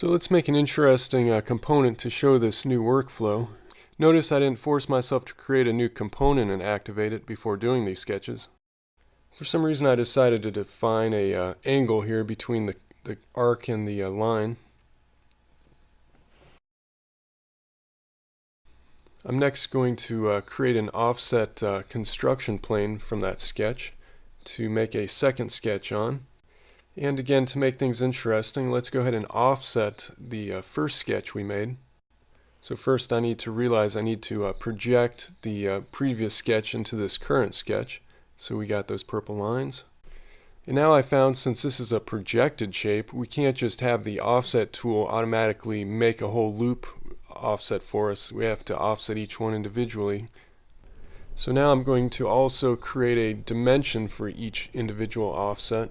So let's make an interesting component to show this new workflow. Notice I didn't force myself to create a new component and activate it before doing these sketches. For some reason I decided to define a angle here between the arc and the line. I'm next going to create an offset construction plane from that sketch to make a second sketch on. And again, to make things interesting, let's go ahead and offset the first sketch we made. So first I need to realize I need to project the previous sketch into this current sketch. So we got those purple lines. And now I found, since this is a projected shape, we can't just have the offset tool automatically make a whole loop offset for us. We have to offset each one individually. So now I'm going to also create a dimension for each individual offset.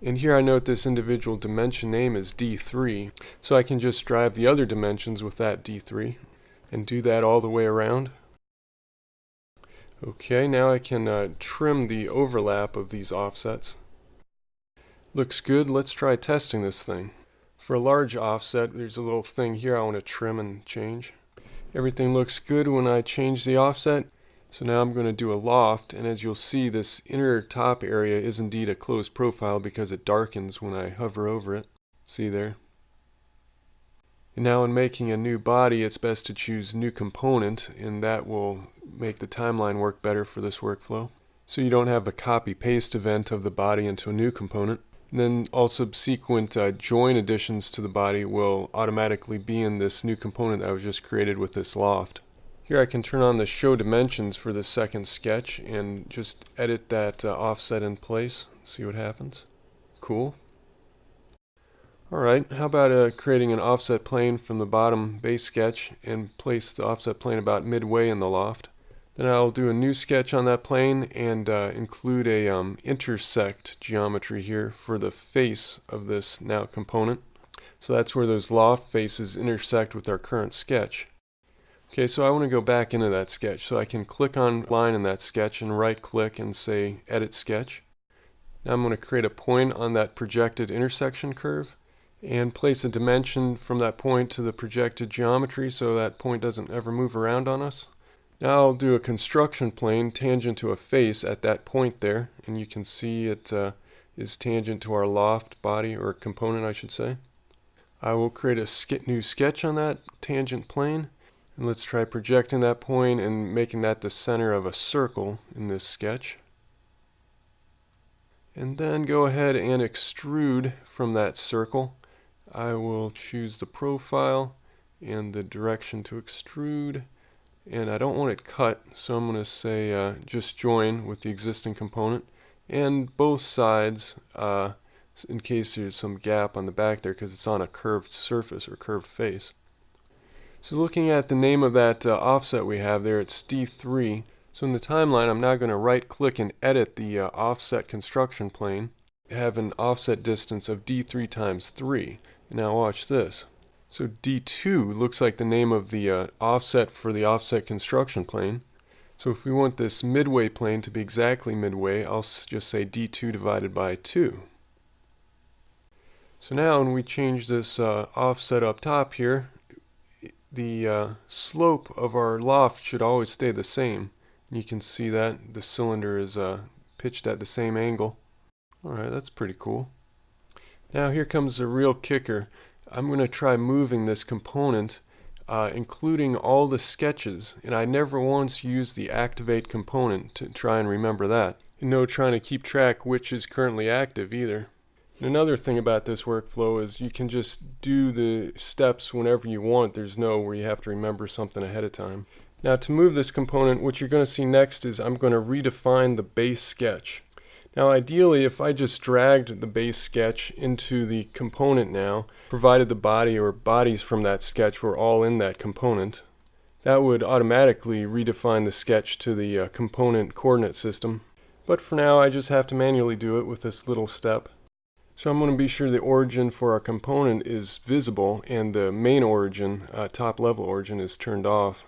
And here I note this individual dimension name is D3, so I can just drive the other dimensions with that D3 and do that all the way around. Okay, now I can trim the overlap of these offsets. Looks good. Let's try testing this thing. For a large offset, there's a little thing here I want to trim and change. Everything looks good when I change the offset. So now I'm going to do a loft, and as you'll see, this inner top area is indeed a closed profile because it darkens when I hover over it. See there? And now in making a new body, it's best to choose new component, and that will make the timeline work better for this workflow. So you don't have a copy-paste event of the body into a new component. And then all subsequent join additions to the body will automatically be in this new component that was just created with this loft. Here I can turn on the show dimensions for the second sketch and just edit that offset in place. See what happens. Cool. Alright, how about creating an offset plane from the bottom base sketch and place the offset plane about midway in the loft. Then I'll do a new sketch on that plane and include a intersect geometry here for the face of this now component. So that's where those loft faces intersect with our current sketch. Okay, so I want to go back into that sketch, so I can click on line in that sketch and right click and say edit sketch. Now I'm going to create a point on that projected intersection curve and place a dimension from that point to the projected geometry so that point doesn't ever move around on us. Now I'll do a construction plane tangent to a face at that point there, and you can see it is tangent to our loft body, or component I should say. I will create a new sketch on that tangent plane. And let's try projecting that point and making that the center of a circle in this sketch. And then go ahead and extrude from that circle. I will choose the profile and the direction to extrude. And I don't want it cut, so I'm going to say just join with the existing component. And both sides, in case there's some gap on the back there because it's on a curved surface or curved face. So looking at the name of that offset we have there, it's D3. So in the timeline, I'm now going to right click and edit the offset construction plane. Have an offset distance of D3 times 3. And now watch this. So D2 looks like the name of the offset for the offset construction plane. So if we want this midway plane to be exactly midway, I'll just say D2 divided by 2. So now when we change this offset up top here, the slope of our loft should always stay the same. You can see that the cylinder is pitched at the same angle. Alright, that's pretty cool. Now here comes the real kicker. I'm going to try moving this component, including all the sketches, and I never once used the activate component to try and remember that. And no trying to keep track which is currently active either. And another thing about this workflow is you can just do the steps whenever you want. There's no where you have to remember something ahead of time. Now to move this component, what you're going to see next is I'm going to redefine the base sketch. Now ideally, if I just dragged the base sketch into the component now, provided the body or bodies from that sketch were all in that component, that would automatically redefine the sketch to the component coordinate system. But for now, I just have to manually do it with this little step. So I'm going to be sure the origin for our component is visible and the main origin, top level origin, is turned off.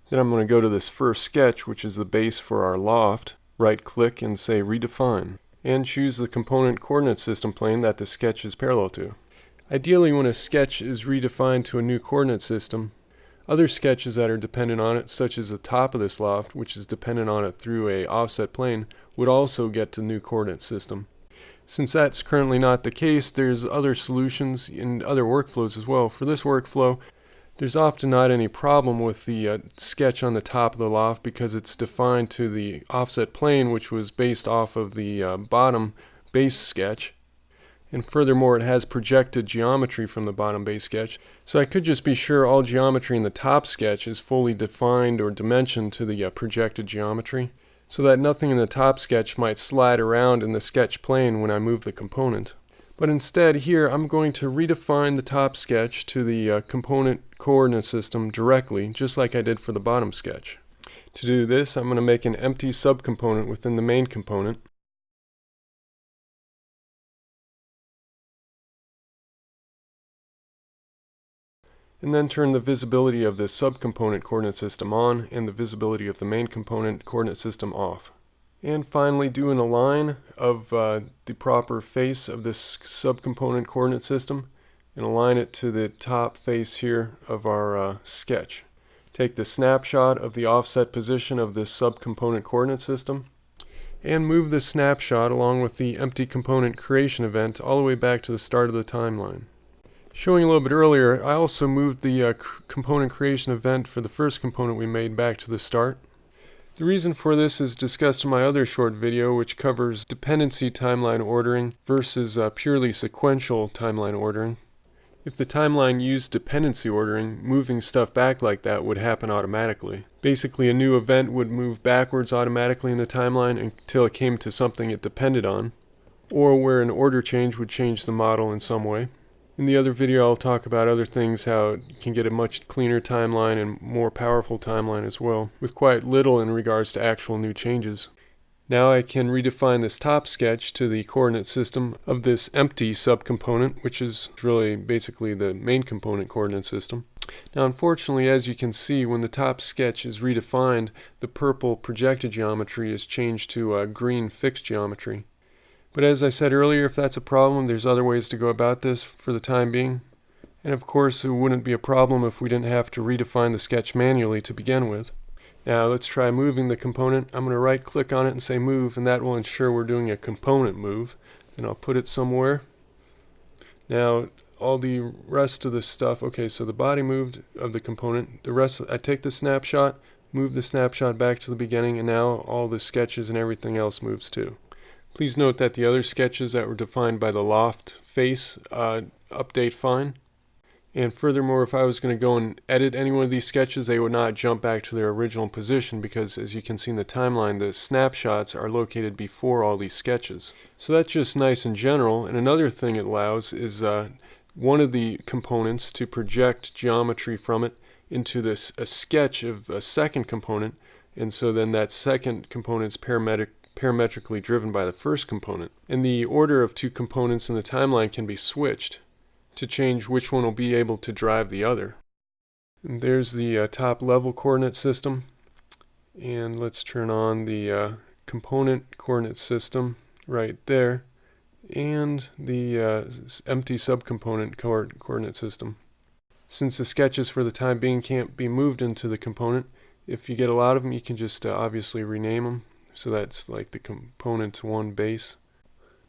Then I'm going to go to this first sketch, which is the base for our loft, right click and say redefine, and choose the component coordinate system plane that the sketch is parallel to. Ideally, when a sketch is redefined to a new coordinate system, other sketches that are dependent on it, such as the top of this loft, which is dependent on it through a offset plane, would also get to the new coordinate system. Since that's currently not the case, there's other solutions in other workflows as well. For this workflow, there's often not any problem with the sketch on the top of the loft because it's defined to the offset plane, which was based off of the bottom base sketch. And furthermore, it has projected geometry from the bottom base sketch. So I could just be sure all geometry in the top sketch is fully defined or dimensioned to the projected geometry, so that nothing in the top sketch might slide around in the sketch plane when I move the component. But instead here I'm going to redefine the top sketch to the component coordinate system directly, just like I did for the bottom sketch. To do this, I'm going to make an empty subcomponent within the main component. And then turn the visibility of this subcomponent coordinate system on and the visibility of the main component coordinate system off. And finally do an align of the proper face of this subcomponent coordinate system and align it to the top face here of our sketch. Take the snapshot of the offset position of this subcomponent coordinate system and move the snapshot along with the empty component creation event all the way back to the start of the timeline. Showing a little bit earlier, I also moved the component creation event for the first component we made back to the start. The reason for this is discussed in my other short video, which covers dependency timeline ordering versus purely sequential timeline ordering. If the timeline used dependency ordering, moving stuff back like that would happen automatically. Basically, a new event would move backwards automatically in the timeline until it came to something it depended on, or where an order change would change the model in some way. In the other video I'll talk about other things, how you can get a much cleaner timeline and more powerful timeline as well, with quite little in regards to actual new changes. Now I can redefine this top sketch to the coordinate system of this empty subcomponent, which is really basically the main component coordinate system. Now unfortunately, as you can see, when the top sketch is redefined, the purple projected geometry is changed to green fixed geometry. But as I said earlier, if that's a problem, there's other ways to go about this for the time being. And of course, it wouldn't be a problem if we didn't have to redefine the sketch manually to begin with. Now let's try moving the component. I'm going to right click on it and say move, and that will ensure we're doing a component move. And I'll put it somewhere. Now all the rest of the stuff, okay, so the body moved of the component. The rest, I take the snapshot, move the snapshot back to the beginning, and now all the sketches and everything else moves too. Please note that the other sketches that were defined by the loft face update fine. And furthermore, if I was going to go and edit any one of these sketches, they would not jump back to their original position because, as you can see in the timeline, the snapshots are located before all these sketches. So that's just nice in general. And another thing it allows is one of the components to project geometry from it into a sketch of a second component. And so then that second component is parametrically driven by the first component. And the order of two components in the timeline can be switched to change which one will be able to drive the other. And there's the top level coordinate system. And let's turn on the component coordinate system right there. And the empty subcomponent coordinate system. Since the sketches for the time being can't be moved into the component, if you get a lot of them, you can just obviously rename them. So that's like the component 1 base.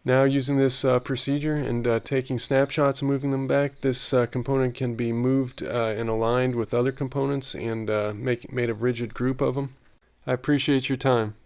Now using this procedure and taking snapshots and moving them back, this component can be moved and aligned with other components and made a rigid group of them. I appreciate your time.